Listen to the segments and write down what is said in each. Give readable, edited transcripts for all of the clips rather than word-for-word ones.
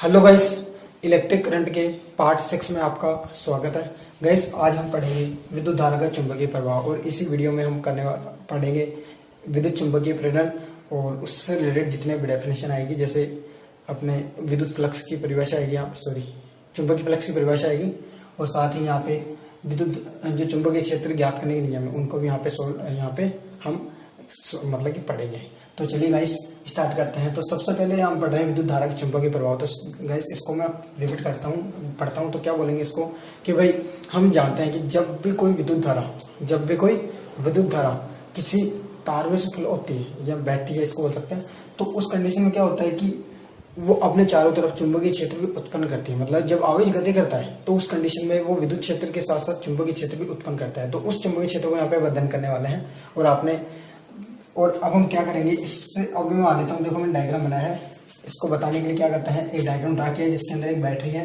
Hello guys, electric current के part 6 में आपका स्वागत है। गाइस, आज हम पढ़ेंगे विद्युत धारा का चुंबकीय प्रभाव और इसी वीडियो में हम पढ़ेंगे विद्युत चुंबकीय प्रेरण और उससे रिलेटेड जितने भी डेफिनेशन आएगी, जैसे अपने विद्युत फ्लक्स की परिभाषा आएगी, चुंबकीय फ्लक्स की परिभाषा आएगी और साथ ही यहाँ पे विद्युत जो चुंबकीय क्षेत्र ज्ञात करने के नियम है उनको भी यहाँ पे हम मतलब कि पढ़ेंगे। तो चलिए गाइस स्टार्ट करते हैं। तो सबसे पहले हम पढ़ रहे हैं विद्युत धारा के चुंबकीय प्रभाव। तो गाइस इसको मैं रिपीट पढ़ता हूँ तो क्या बोलेंगे इसको कि भाई हम जानते हैं कि जब भी कोई विद्युत धारा किसी तार में से फ्लो होती है या बहती है, इसको बोल सकते हैं, तो उस कंडीशन में क्या होता है कि वो अपने चारों तरफ चुंबकीय क्षेत्र भी उत्पन्न करती है। मतलब जब आवेश गति करता है तो उस कंडीशन में वो विद्युत क्षेत्र के साथ साथ चुंबकीय क्षेत्र भी उत्पन्न करता है। तो उस चुंबकीय क्षेत्र को यहाँ पे अध्ययन करने वाले हैं और अब हम क्या करेंगे, इससे अब मैं मान लेता हूँ। देखो मैंने डायग्राम बनाया है, इसको बताने के लिए क्या करते हैं, एक डायग्राम ड्रा किया है जिसके अंदर एक बैटरी है,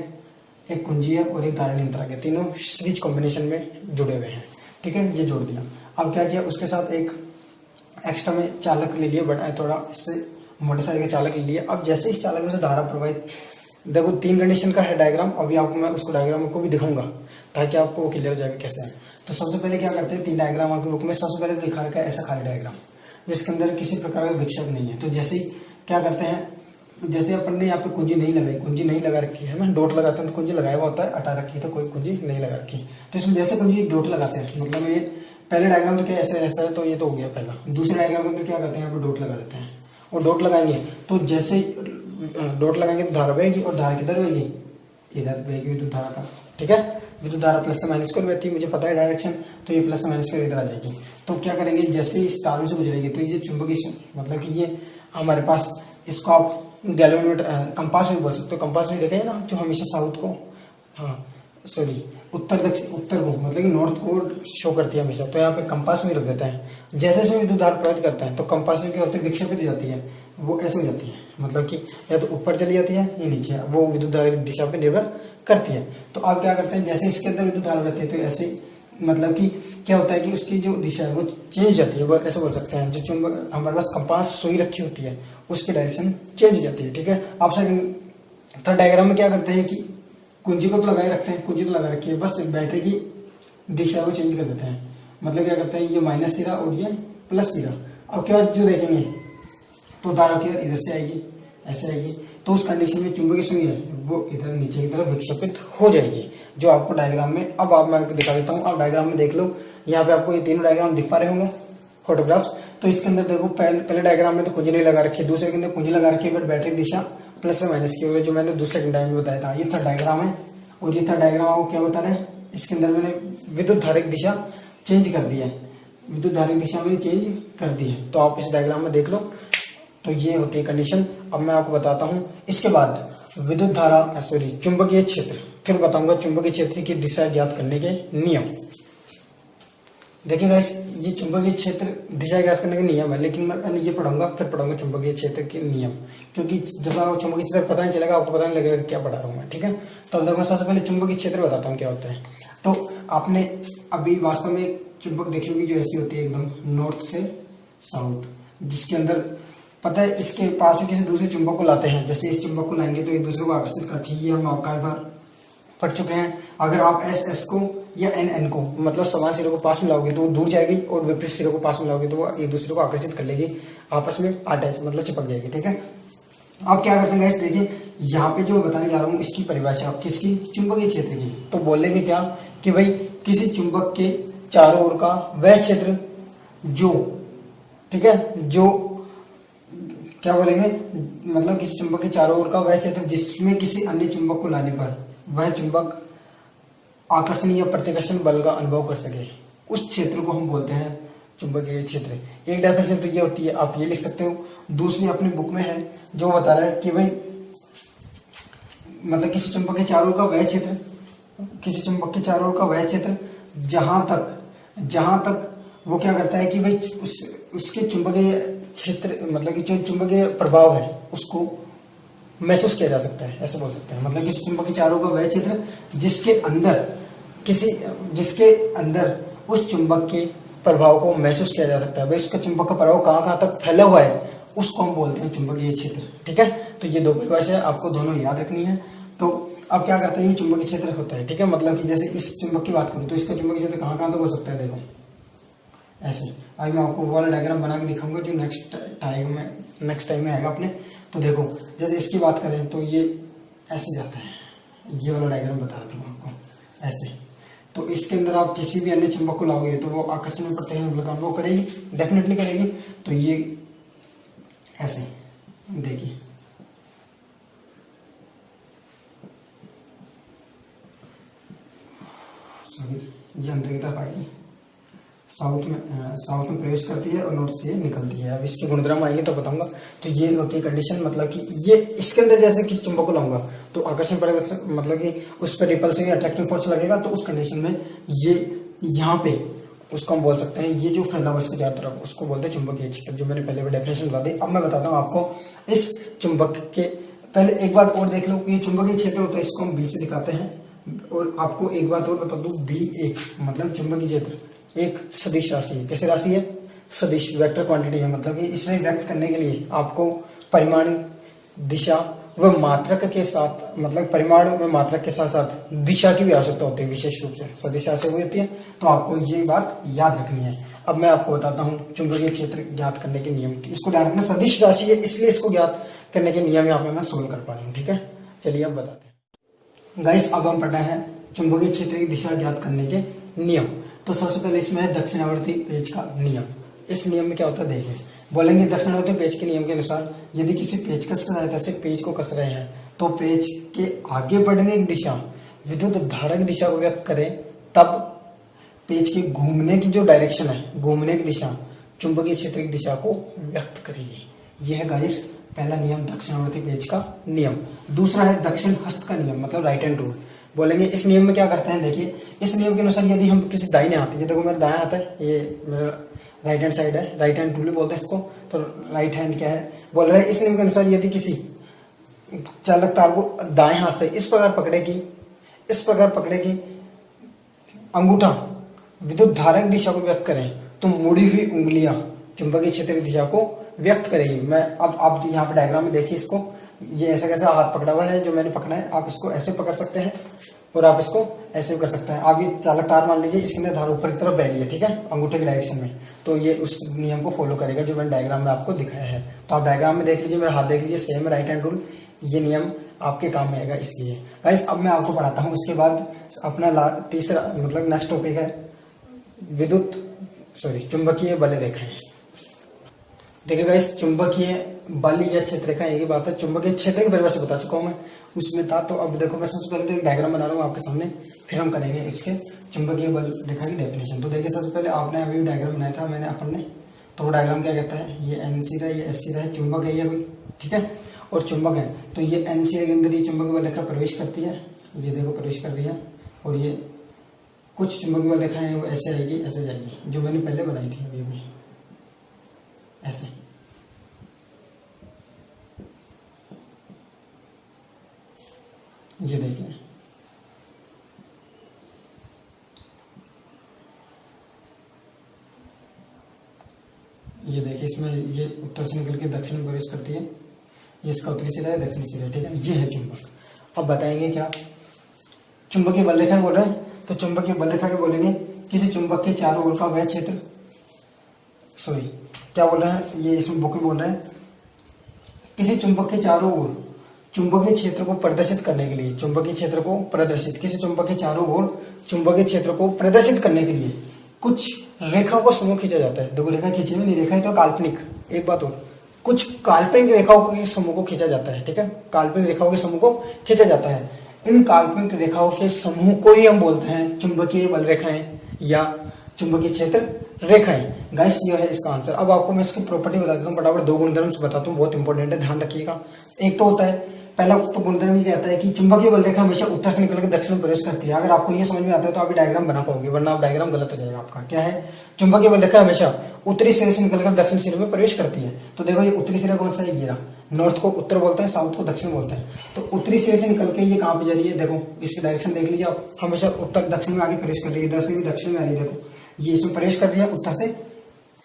एक कुंजी है और एक धारा नियंत्रक है। तीनों सीरीज कॉम्बिनेशन में जुड़े हुए हैं। ठीक है, ये जोड़ दिया। अब क्या किया, उसके साथ एक एक्स्ट्रा में चालक ले लिया, थोड़ा इससे मोटरसाइकिल का चालक ले लिया। अब जैसे इस चालक में से धारा प्रवाहित, देखो 3 कंडीशन का है डायग्राम। अभी आपको मैं उसको डायग्राम को भी दिखाऊंगा ताकि आपको वो क्लियर हो जाएगा कैसे है। तो सबसे पहले क्या करते हैं, 3 डायग्राम आपके बुक में सबसे पहले दिखा रखा है ऐसा खाली डायग्राम जिसके अंदर किसी प्रकार का विक्षेप नहीं है। तो जैसे ही क्या करते हैं, जैसे अपन ने यहाँ पे कुंजी नहीं लगा रखी है, मैं डॉट लगाते हैं तो कुंजी लगाया हुआ होता है, हटा रखी है तो कोई कुंजी नहीं लगा रखी। तो इसमें जैसे कुंजी डॉट लगाते हैं, मतलब ये पहले डायग्राम तो क्या ऐसा है, तो ये तो हो गया पहला। दूसरे डायग्राम के अंदर क्या करते हैं, यहाँ पे डॉट लगा देते हैं और डॉट लगाएंगे तो जैसे डॉट लगाएंगे तो धारा बहेगी और धारा किधर बहेगी, इधर बहेगी विद्युत धारा का। ठीक है, विद्युत धारा प्लस से माइनस की ओर बहती है, मुझे पता है डायरेक्शन, तो ये प्लस से माइनस की ओर इधर आ जाएगी। तो क्या करेंगे, जैसे इस तार में से गुजरेगी तो ये चुंबकीय, मतलब कि ये हमारे पास, इसको आप गैल्वेनोमीटर कंपास में बोल सकते हो। कंपास में देखें ना, जो हमेशा साउथ को, उत्तर को, मतलब कि नॉर्थ को शो करती है हमेशा, तो यहाँ पे कंपास में रख देता है। जैसे जैसे विद्युत धारा प्रवाहित करता है तो कंपास में क्या होता है, विक्षेपित हो जाती है, वो ऐसे हो जाती है, मतलब कि या तो ऊपर चली जाती है या नीचे, वो विद्युत धारा की दिशा पे निर्भर करती है। तो आप क्या करते हैं, जैसे इसके अंदर विद्युत धारा रहती है तो ऐसे, मतलब कि क्या होता है कि उसकी जो दिशा है वो चेंज हो जाती है, वो ऐसे बोल सकते हैं। जो चुंबक हमारे पास कंपास सुई रखी होती है उसकी डायरेक्शन चेंज हो जाती है। ठीक है, आप थर्ड डायग्राम में क्या करते हैं कि कुंजी को तो लगाए रखते हैं, कुंजी तो लगा रखी है, बस बैटरी की दिशा को चेंज कर देते हैं। मतलब क्या करते हैं, ये माइनस सिरा और ये प्लस सिरा। अब क्या जो देखेंगे तो धारा की इधर से आएगी, ऐसे आएगी, तो उस कंडीशन में चुंबकीय सुई है वो इधर नीचे की तरफ विक्षेपित हो जाएगी, जो आपको डायग्राम में, अब आप मैं दिखा देता हूँ। आप डायग्राम में देख लो, यहाँ पे आपको ये तीनों डायग्राम दिख पा रहे होंगे फोटोग्राफ्स। तो इसके अंदर देखो, पहले डायग्राम में तो कुंजी नहीं लगा रखी है, दूसरे के अंदर कुंजी लगा रखी है, बट बैटरी दिशा प्लस से माइनस की होगी, जो मैंने दूसरे डायग्राम में बताया था। ये थर्ड डायग्राम है और ये थर्ड डायग्राम आपको क्या बता रहे हैं, इसके अंदर मैंने विद्युत धारा की दिशा चेंज कर दी है, विद्युत धारा की दिशा मैंने चेंज कर दी है। तो आप इस डायग्राम में देख लो, तो ये होती है कंडीशन। अब मैं आपको बताता हूं इसके बाद विद्युत धारा चुंबकीय क्षेत्र, फिर बताऊंगा चुंबकीय क्षेत्र की दिशा ज्ञात करने के नियम। देखिएगा, ये चुंबकीय क्षेत्र दिशा ज्ञात करने के नियम है, लेकिन मैं ये पढ़ाऊंगा, फिर पढ़ाऊंगा चुंबकीय क्षेत्र के नियम, क्योंकि जब आपको चुंबकीय क्षेत्र पता नहीं चलेगा, आपको पता नहीं लगेगा क्या पढ़ा रहा हूँ मैं। ठीक है, तो देखो सबसे पहले चुंबकीय क्षेत्र बताता हूँ क्या होता है। तो आपने अभी वास्तव में एक चुंबक देखी होगी जो ऐसी होती है एकदम नॉर्थ से साउथ, जिसके अंदर पता है इसके पास में किसी दूसरे चुंबक को लाते हैं। जैसे इस चुंबक को लाएंगे तो एक दूसरे को आकर्षित करती है, ये हम कई बार पढ़ चुके हैं। अगर आप एस को या एन को, मतलब समान सिरों को पास में लाओगे तो वो दूर जाएगी, और विपरीत सिरों को पास में लाओगे तो वो एक दूसरे को आकर्षित कर लेगी, आपस में अटैच, मतलब चिपक जाएगी। ठीक है, अब क्या करते हैं, देखिए यहाँ पे जो बताने जा रहा हूँ इसकी परिभाषा किसकी, चुंबकीय क्षेत्र की। तो बोलेंगे क्या कि भाई किसी चुंबक के चारों ओर का वह क्षेत्र जो, ठीक है, जो क्या बोलेंगे, मतलब किसी चुंबक के चारों ओर का वह क्षेत्र जिसमें किसी अन्य चुंबक को लाने पर वह चुंबक आकर्षण या प्रतिकर्षण बल का अनुभव कर सके, उस क्षेत्र को हम बोलते हैं चुंबकीय क्षेत्र। एक डेफिनेशन तो ये होती है, आप ये लिख सकते हो। दूसरी अपनी बुक में है जो बता रहा है कि भाई मतलब किसी चुंबक के चारों ओर का वह क्षेत्र, किसी चुंबक के चारों ओर का वह क्षेत्र जहां तक वो क्या करता है कि भाई उसके चुंबकीय क्षेत्र, मतलब कि जो चुंबकीय प्रभाव है उसको महसूस किया जा सकता है, ऐसे बोल सकते हैं। मतलब किसी चुंबक के चारों का वह क्षेत्र जिसके अंदर उस चुंबक के प्रभाव को महसूस किया जा सकता है। भाई उसका चुंबक का प्रभाव कहाँ कहाँ तक फैला हुआ है उसको हम बोलते हैं चुंबकीय क्षेत्र। ठीक है, तो ये दो परिभाषा आपको दोनों याद रखनी है। तो अब क्या करते हैं, ये चुंबकीय क्षेत्र होता है। ठीक है, मतलब कि जैसे इस चुंबक की बात करूं तो इसका चुंबकीय क्षेत्र कहाँ कहाँ तक हो सकता है, देखो ऐसे। अभी मैं आपको वो वाला डायग्राम बना के दिखाऊंगा जो नेक्स्ट टाइम में आएगा अपने। तो देखो जैसे इसकी बात करें तो ये ऐसे जाता है, ये वाला डायग्राम बता रहा था आपको ऐसे। तो इसके अंदर आप किसी भी अन्य चुंबक को लाओगे तो वो आकर्षण में प्रत्याघात वो करेगी, डेफिनेटली करेगी। तो ये ऐसे देखिए, ये अंदर की तरफ आएगी, साउथ में प्रवेश करती है और नॉर्थ से निकलती है। अब इसके गुणधर्म आएंगे तो बताऊंगा। तो ये होती है कंडीशन, मतलब कि ये इसके अंदर जैसे किस चुंबक को लाऊंगा तो आकर्षण पड़ेगा, मतलब कि उस पर रिपल्सिव या अट्रैक्टिव फोर्स लगेगा। तो उस कंडीशन में ये यहाँ पे उसको हम बोल सकते हैं, ये जो फैला हुआ इसके चारों तरफ उसको बोलते हैं चुंबकीय क्षेत्र, जो मैंने पहले डेफिनेशन बता दी। अब मैं बताता हूँ आपको इस चुंबक के, पहले एक बात और देख लो, ये चुंबकीय क्षेत्र होता है, इसको हम बी से दिखाते हैं। और आपको एक बात और बता दूं, बी एक मतलब चुंबकीय क्षेत्र एक सदिश राशि है। कैसे राशि है, सदिश वेक्टर क्वांटिटी है। मतलब कि इसे व्यक्त करने के लिए आपको परिमाण, दिशा व मात्रक के साथ, मतलब परिमाण व मात्रक के साथ साथ दिशा की भी आवश्यकता होती है विशेष रूप से, सदिश राशि हुई होती है। तो आपको ये बात याद रखनी है। अब मैं आपको बताता हूँ चुंबकीय क्षेत्र ज्ञात करने के नियम, इसको ध्यान रखना, सदिश राशि है इसलिए इसको ज्ञात करने के नियम यहाँ पे मैं सोल्व कर पा रही हूँ। ठीक है, चलिए अब बताते हैं गाइस। अब हम पढ़ना है चुंबकीय क्षेत्र की दिशा ज्ञात करने के नियम। तो सबसे पहले इसमें है दक्षिणावर्ती पेच का नियम। इस नियम में क्या होता है देखिए, बोलेंगे दक्षिणावर्ती पेच के नियम के अनुसार यदि किसी पेचकस की सहायता से पेच को कस रहे हैं तो पेच के आगे बढ़ने की दिशा विद्युत धारा की दिशा को व्यक्त करें, तब पेच के घूमने की जो डायरेक्शन है, घूमने की दिशा चुंबकीय क्षेत्र की दिशा को व्यक्त करेगी। यह है गाइस पहला नियम, दक्षिणावर्ती पेच का नियम। दूसरा है दक्षिण हस्त का नियम, मतलब राइट हैंड रूल। बोलेंगे इस नियम में क्या करते हैं, देखिए इस नियम के अनुसार यदि हम किसी दाहिने हाथ, ये देखो मेरा दायां हाथ है, ये मेरा राइट हैंड साइड है, राइट हैंड रूल बोलते हैं इसको। तो राइट हैंड क्या है, बोल रहे हैं इस नियम के अनुसार यदि किसी चालक तार को दाएं हाथ से इस प्रकार पकड़ेगी अंगूठा विद्युत धारा की दिशा को व्यक्त करें तो मुड़ी हुई उंगलियां चुंबकीय क्षेत्र की दिशा को व्यक्त करेगी। मैं अब आप यहाँ पे डायग्राम में देखिए इसको, ये ऐसा कैसा हाथ पकड़ा हुआ है जो मैंने पकड़ा है, आप इसको ऐसे पकड़ सकते हैं और आप इसको ऐसे भी कर सकते हैं। आप ये चालक तार मान लीजिए, इसके अंदर धार ऊपर की तरफ बह रही है, ठीक है, अंगूठे के डायरेक्शन में, तो ये उस नियम को फॉलो करेगा जो मैंने डायग्राम में आपको दिखाया है। तो आप डायग्राम में देख लीजिए, मेरा हाथ देख लीजिए, सेम राइट हैंड रूल, ये नियम आपके काम में आएगा। इसलिए गाइस अब मैं आपको पढ़ाता हूँ, उसके बाद अपना तीसरा मतलब नेक्स्ट टॉपिक है चुंबकीय बल रेखाएं। देखिए गाइस, चुंबकीय बल या क्षेत्र रेखा एक ही बात है, चुंबकीय क्षेत्र की परिभाषा बता चुका हूं मैं उसमें था। तो अब देखो मैं सबसे पहले तो एक डायग्राम बना रहा हूँ आपके सामने, फिर हम करेंगे इसके चुंबकीय बल रेखा की डेफिनेशन। तो देखिए सबसे पहले आपने अभी डायग्राम बनाया था मैंने अपन ने, तो वो डायग्राम क्या कहता है, ये एनसी रहा, ये एससी रहा, चुंबक है ये कोई, ठीक है, और चुंबक है। तो ये एनसी के अंदर ये चुंबकीय बल रेखा प्रवेश करती है, ये देखो प्रवेश कर रही है, और ये कुछ चुंबकीय बल रेखाएं वो ऐसे आएगी, ऐसे जाएगी, जो मैंने पहले बनाई थी अभी भी ऐसे। ये देखिए, ये देखिए, इसमें ये उत्तर से निकल के दक्षिण में प्रवेश करती है, ये इसका उत्तरी सिरा है, दक्षिणी सिरा है, ठीक है, ये है चुंबक। अब बताएंगे क्या चुंबकीय बल रेखा बोल रहे हैं, तो चुंबकीय बल रेखा के बोलेंगे किसी चुंबक के चारों ओर का वह क्षेत्र, सॉरी क्या बोल रहे हैं, ये इसमें बुक में बोल रहे हैं, किसी चुंबक के चारों ओर चुंबकीय क्षेत्र को प्रदर्शित करने के लिए, चुंबकीय क्षेत्र को प्रदर्शित, किसी चुंबक के चारों ओर चुंबकीय क्षेत्र को प्रदर्शित करने के लिए कुछ रेखाओं का समूह खींचा जाता है। देखो रेखा खींची हुई नहीं, रेखा है तो काल्पनिक, एक बात और, कुछ काल्पनिक रेखाओं के समूह को खींचा जाता है, ठीक है, काल्पनिक रेखाओं के समूह को खींचा जाता है। इन काल्पनिक रेखाओं के समूह को ही हम बोलते हैं चुंबकीय बल रेखाएं या चुंबकीय क्षेत्र रेखाएं। गाइस ये है इसका आंसर। अब आपको मैं इसकी प्रॉपर्टी बता देता हूँ, फटाफट दो गुणधर्म बताता हूँ, बहुत इंपॉर्टेंट है, ध्यान रखिएगा। एक तो होता है, पहला तो गुणधर्म ये कहता है कि चुंबकीय बल रेखा हमेशा उत्तर से निकल के दक्षिण में प्रवेश करती है। अगर आपको ये समझ में आता है तो आप डायग्राम बना पाओगे, वरना आप डायग्राम गलत हो जाएगा आपका। क्या है, चुंबकीय बल रेखा हमेशा उत्तरी सिरे से निकलकर दक्षिण सिरे में प्रवेश करती है। तो देखो ये उत्तरी सिरा कौन सा है, ये रहा, नॉर्थ को उत्तर बोलते हैं, साउथ को दक्षिण बोलते हैं। तो उत्तरी सिरे से निकल के ये कहाँ पे जा रही है, देखो इसकी डायरेक्शन देख लीजिए आप, हमेशा उत्तर दक्षिण में आगे प्रवेश कर रही है, इधर से भी दक्षिण में आ रही है, देखो ये इसमें प्रवेश कर रही है उत्तर से,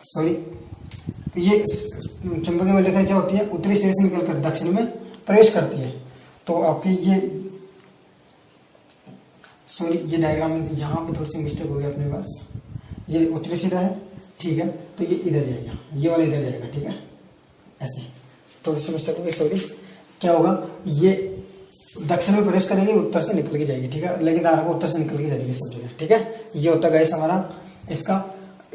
सॉरी ये चुंबकीय बल क्या होती है, उत्तरी सिरे से निकलकर दक्षिण में प्रवेश करती है। तो आपकी ये सॉरी ये डायग्राम यहाँ पे थोड़ी सी मिस्टेक हो गई अपने पास, ये उत्तरी सिरा है, ठीक है, तो ये इधर जाएगा, ये वाला इधर जाएगा, ठीक है, ऐसे थोड़ी सी मिस्टेक हो गई, सॉरी। क्या होगा, ये दक्षिण में प्रवेश करेगी, उत्तर से निकल के जाएगी, ठीक है, लेकिन धारा को उत्तर से निकल के जाएगी सब जगह, ठीक है। ये होता है गाइस हमारा इसका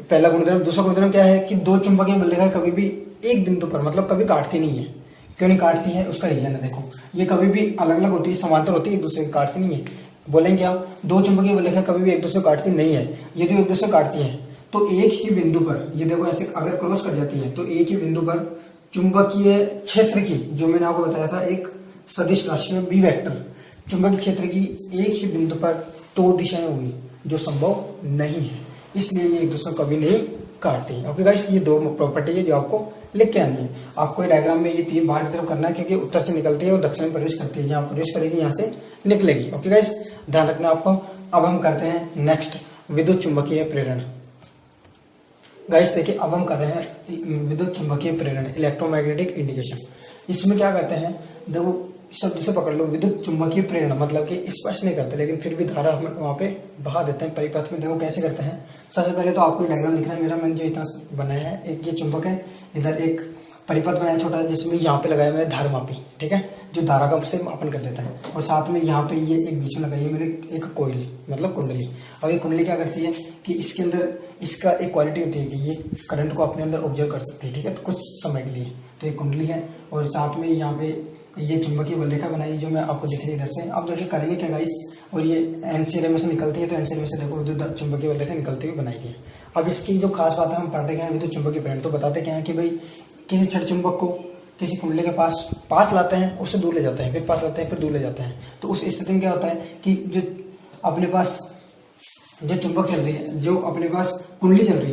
पहला गुणधर्म। दूसरा गुणधर्म क्या है कि दो चुंबकीय बल्लेखाएं कभी भी एक बिंदु पर मतलब कभी काटती नहीं है। क्यों नहीं काटती है, उसका रीजन है, देखो ये कभी भी अलग अलग होती है, समांतर होती है, एक दूसरे को काटती नहीं है। बोलेंगे क्या, दो चुंबकीय बल्लेखाएं कभी भी एक दूसरे को काटती नहीं है। यदि एक दूसरे को काटती है तो एक ही बिंदु पर, ये देखो ऐसे अगर क्रॉस कर जाती है तो एक ही बिंदु पर चुंबकीय क्षेत्र की, जो मैंने आपको बताया था एक सदिश राशि में बी वेक्टर, चुंबकीय क्षेत्र की एक ही बिंदु पर दो दिशाएं होंगी, जो संभव नहीं है, इसलिए ये एक दूसरे को कभी नहीं काटते हैं। ओके गाइस, ये दो प्रॉपर्टी है जो आपको लिख के आनी है। आपको डायग्राम में ये तीन बाहर की तरफ करना है, क्योंकि उत्तर से निकलती है और दक्षिण में प्रवेश करती है, जहां प्रवेश करेगी यहाँ से निकलेगी। ओके गाइस, ध्यान रखना आपको। अब हम करते हैं नेक्स्ट विद्युत चुंबकीय प्रेरण। गाइस देखिए, अब हम कर रहे हैं विद्युत चुंबकीय प्रेरण, इलेक्ट्रोमैग्नेटिक इंडिकेशन। इसमें क्या करते हैं, देखो शब्द से पकड़ लो, विद्युत चुंबकीय प्रेरण मतलब कि स्पर्श नहीं करते लेकिन फिर भी धारा हम वहां पे बहा देते हैं परिपथ में। देखो कैसे करते हैं। सबसे पहले तो आपको डायग्राम दिख रहा है मेरा, मैंने जो इतना बनाया है, एक ये चुंबक है, इधर एक परिपथ बनाया छोटा, जिसमें यहाँ पे लगाया मैंने धारा मापी, ठीक है, जो धारा का से मापन कर देता है, और साथ में यहाँ पे ये एक बीच में लगाई है मैंने एक कोयल मतलब कुंडली। और ये कुंडली क्या करती है कि इसके अंदर इसका एक क्वालिटी होती है कि ये करंट को अपने अंदर ऑब्जर्व कर सकती है, ठीक है, तो कुछ समय के लिए। तो ये कुंडली है, और साथ में यहाँ पे ये चुंबकीय बल्लेखा बनाई जो मैं आपको दिख रही है इधर से। अब देखिए करेंगे क्या गाइस, और ये एनसीआर में से निकलती है, तो एनसीआर में से देखो विद्युत चुंबकीय बल्लेखा निकलती हुई बनाई गई है। अब इसकी जो खास बात है, हम पढ़ते क्या है विद्युत चुंबकीय प्रेरण, तो बताते क्या है कि भाई किसी छड़ चुंबक को किसी कुंडली के पास लाते हैं, उससे दूर ले जाते हैं, फिर पास लाते हैं, फिर दूर ले जाते हैं। तो उस स्थिति में क्या होता है कि जो अपने पास जो चुंबक चल रही है, जो अपने पास कुंडली चल रही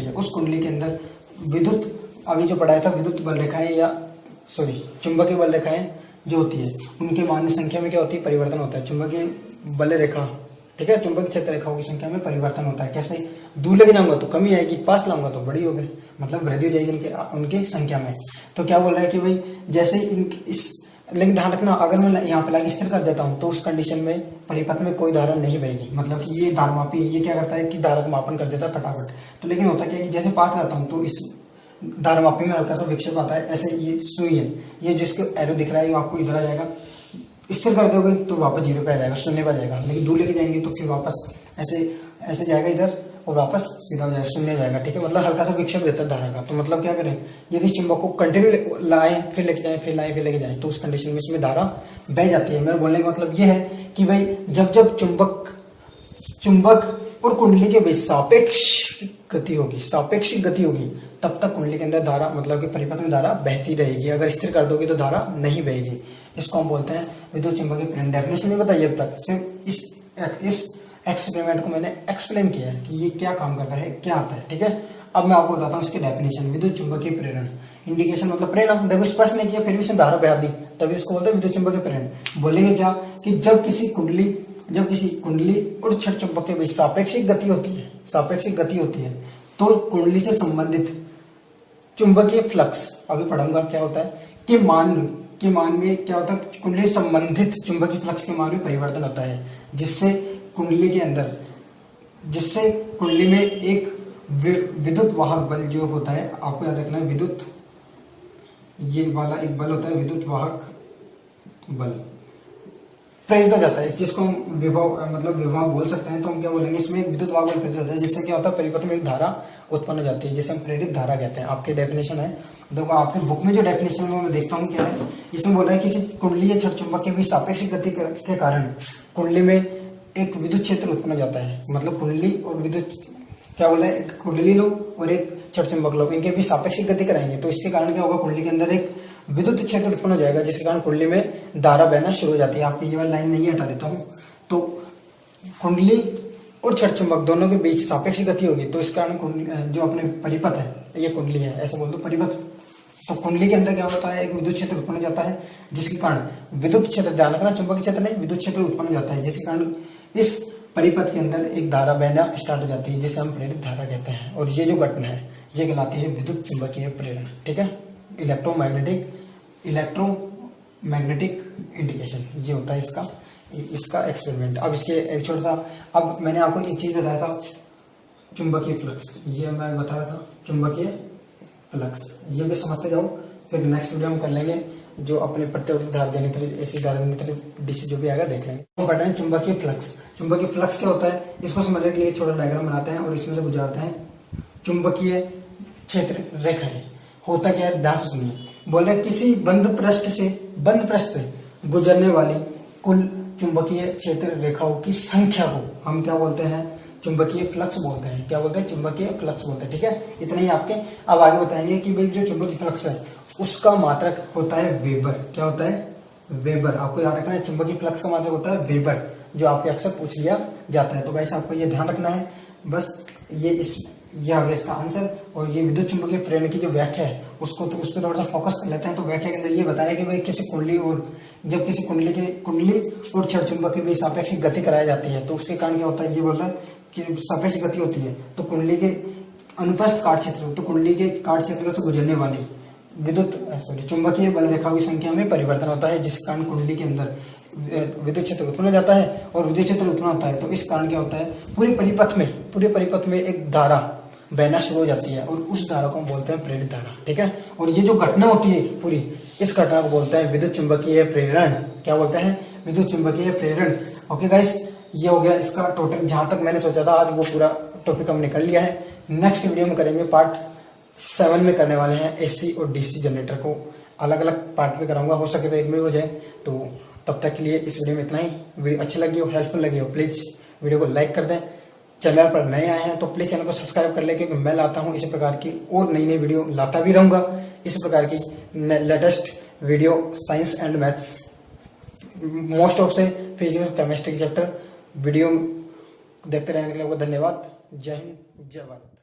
है, उस कुंडली के अंदर विद्युत, अभी जो पढ़ाया था विद्युत बल रेखाएं या सॉरी चुंबकीय बल रेखाएं जो होती है, उनके मान में संख्या में क्या होती है, परिवर्तन होता है। चुंबकीय बल रेखा, ठीक है, चुंबकीय क्षेत्र रेखाओं की संख्या में परिवर्तन होता है। कैसे, दूर लेके जाऊंगा तो कमी आएगी, पास लाऊंगा तो बड़ी होगी, मतलब वृद्धि हो जाएगी उनकी संख्या में। तो क्या बोल रहा है कि भाई जैसे इस, लेकिन ध्यान रखना, अगर मैं यहाँ पे लाके स्थिर कर देता हूँ तो उस कंडीशन में परिपथ में कोई धारा नहीं बहेगी, मतलब कि ये धारा मापी ये क्या करता है कि धारा का मापन कर देता है फटाफट। तो लेकिन होता क्या है कि जैसे पास लाता हूँ तो इस धारा मापी में हल्का सा विक्षेप आता है। ऐसे ये सुई है, ये जिसको एरो दिख रहा है, ये आपको इधर आ जाएगा, स्थिर कर दोगे तो वापस जीरो पे आ जाएगा, शून्य पे आ जाएगा। लेकिन दूर लेके जाएंगे तो फिर वापस ऐसे जाएगा इधर और वापस सीधा हो जाएगा, शून्य जाएगा, ठीक है, मतलब हल्का सा विक्षेप देता है धारा का। तो मतलब क्या करें, यदि चुंबक को कंटिन्यू लाएं फिर लेके जाएं, फिर लाएं फिर लेके जाएं, तो उस कंडीशन में इसमें धारा बह जाती है। मेरा बोलने का मतलब ये है कि भाई जब जब चुंबक और कुंडली के बीच सापेक्षिक गति होगी, तब तक कुंडली के अंदर धारा मतलब कि परिपथ में धारा बहती रहेगी। अगर स्थिर कर दोगे तो धारा नहीं बहेगी। इसको हम बोलते हैं विद्युत चुंबकीय प्रेरण। डेफिनेशन नहीं बताइए अब तक, सिर्फ इस एक्सपेरिमेंट को मैंने एक्सप्लेन किया है कि ये क्या काम करता है, क्या आता है, ठीक है। अब मैं आपको बताता हूँ इसके डेफिनेशन। विद्युत चुंबकीय प्रेरण, इंडिकेशन मतलब प्रेरण। देखो स्पर्श नहीं किया फिर भी इसने धारा बहा दी, तभी इसको बोलते हैं विद्युत चुंबकीय प्रेरण। बोलेंगे क्या कि जब किसी कुंडली और छड़ चुंबक के बीच सापेक्षिक गति होती है तो कुंडली से संबंधित चुंबकीय फ्लक्स, अभी पढ़ूंगा क्या होता है, के मान में क्या होता है, कुंडली से संबंधित चुंबकीय फ्लक्स के मान में परिवर्तन होता है, जिससे कुंडली में एक विद्युत वाहक बल जो होता है, आपको याद रखना है, ये वाला एक बल होता है, विद्युत वाहक बल प्रेरित हो जाता है, जिसको हम विभव बोल सकते हैं। तो हम क्या बोलेंगे, इसमें विद्युत वाहक बल प्रेरित होता है, जिससे क्या होता है, परिपथ में एक धारा उत्पन्न हो जाती है, जिसे हम प्रेरित धारा कहते हैं। आपके डेफिनेशन है, देखो आपके बुक में जो डेफिनेशन है मैं देखता हूँ क्या है। इसमें बोला है किसी कुंडली या छड़ चुंबक के बीच सापेक्षिक गति के कारण कुंडली में एक विद्युत क्षेत्र उत्पन्न हो जाता है। मतलब कुंडली और विद्युत, क्या बोला है, एक कुंडली लो और एक छड़ चुंबक लो, इनके बीच सापेक्षिक गति कराएंगे तो इसके कारण क्या होगा, कुंडली के अंदर एक विद्युत क्षेत्र उत्पन्न हो जाएगा, जिसके कारण कुंडली में धारा बहना शुरू हो जाती है। आपकी ये वाली लाइन नहीं हटा देता हूँ। तो कुंडली और छड़ चुंबक दोनों के बीच सापेक्षिक गति होगी, तो इस कारण जो अपने परिपथ है, ये कुंडली है, ऐसे बोल दो परिपथ। तो कुंडली के अंदर क्या होता है, एक विद्युत क्षेत्र उत्पन्न हो जाता है, जिसके कारण विद्युत क्षेत्र, ध्यान रखना चुंबकीय क्षेत्र नहीं, विद्युत क्षेत्र उत्पन्न हो जाता है, जिसके कारण इस परिपथ के अंदर एक धारा बहना स्टार्ट हो जाती है, जिसे हम प्रेरित धारा कहते हैं। और ये जो घटना है, ये कहलाती है विद्युत चुंबकीय प्रेरण। ठीक है, इलेक्ट्रोमैग्नेटिक इंडिकेशन, ये होता है इसका एक्सपेरिमेंट। अब इसके एक छोटा सा, अब मैंने आपको एक चीज बताया था, चुंबकीय फ्लक्स, ये मैं बता रहा था चुंबकीय फ्लक्स, ये भी समझते जाओ। फिर नेक्स्ट वीडियो में कर लेंगे जो अपने प्रतिवर्ती धारा जनित एसी धारा जनित डीसी जो भी आएगा देख लेंगे। हम पढ़ रहे हैं चुंबकीय फ्लक्स। चुंबकीय फ्लक्स क्या होता है, इसको समझने के लिए एक छोटा डायग्राम बनाते हैं और इसमें से गुजरते हैं चुंबकीय क्षेत्र रेखाएं। होता क्या है, ध्यान से सुनिए। बोल रहे किसी बंद पृष्ठ से गुजरने वाली कुल चुंबकीय क्षेत्र रेखाओं की संख्या को हम क्या बोलते हैं, चुंबकीय फ्लक्स बोलते हैं। क्या बोलते हैं, चुंबकीय फ्लक्स बोलते हैं। ठीक है, इतना ही आपके। अब आगे बताएंगे कि भाई जो चुंबकीय फ्लक्स है उसका मात्रक होता है वेबर। क्या होता है, वेबर। आपको याद रखना है, चुंबकीय फ्लक्स का मात्रक होता है वेबर, जो आपके अक्सर पूछ लिया जाता है। तो वैसे आपको ये ध्यान रखना है बस। ये आ गया इसका आंसर। और ये विद्युत चुंबकीय प्रेरण की जो व्याख्या है उसको तो उस पर थोड़ा सा फोकस कर लेते हैं। तो व्याख्या के अंदर ये बताया कि भाई किसी कुंडली और जब किसी कुंडली और क्षण चुंबक के बीच सापेक्ष गति कराई जाती है तो उसके कारण क्या होता है, ये बोल रहा है कि सापेक्ष गति होती है तो कुंडली के अनुप्रस्थ काट क्षेत्र, तो कुंडली के काट क्षेत्र से गुजरने वाली चुंबकीय बल रेखाओं की संख्या में परिवर्तन होता है, जिस कारण कुंडली के अंदर विद्युत क्षेत्र उत्पन्न हो जाता है और विद्युत क्षेत्र उत्पन्न होता है। तो इस कारण क्या होता है, पूरे परिपथ में एक धारा बहना शुरू हो जाती है और उस धारा को हम बोलते हैं प्रेरित धारा। ठीक है, और ये जो घटना होती है पूरी, इस घटना को बोलते हैं विद्युत चुंबकीय प्रेरण। क्या बोलते हैं, विद्युत चुंबकीय प्रेरण। ओके गाइस, ये हो गया इसका टोटल। जहां तक मैंने सोचा था आज वो पूरा टॉपिक हमने कर लिया है। नेक्स्ट वीडियो में करेंगे पार्ट 7 में करने वाले हैं एसी और डीसी जनरेटर को अलग अलग पार्ट में कराऊंगा। हो सके तो एक में हो जाए। तो तब तक के लिए इस वीडियो में इतना ही। वीडियो अच्छी लगी हो, हेल्पफुल लगी हो, प्लीज वीडियो को लाइक कर दें। चैनल पर नए आए हैं तो प्लीज चैनल को सब्सक्राइब कर ले, क्योंकि मैं लाता हूं इसी प्रकार की और नई वीडियो लाता भी रहूंगा। इस प्रकार की latest video science and maths, most of से फिजिक्स केमिस्ट्री चैप्टर वीडियो देखते रहने के लिए आपको धन्यवाद। जय हिंद, जय भारत।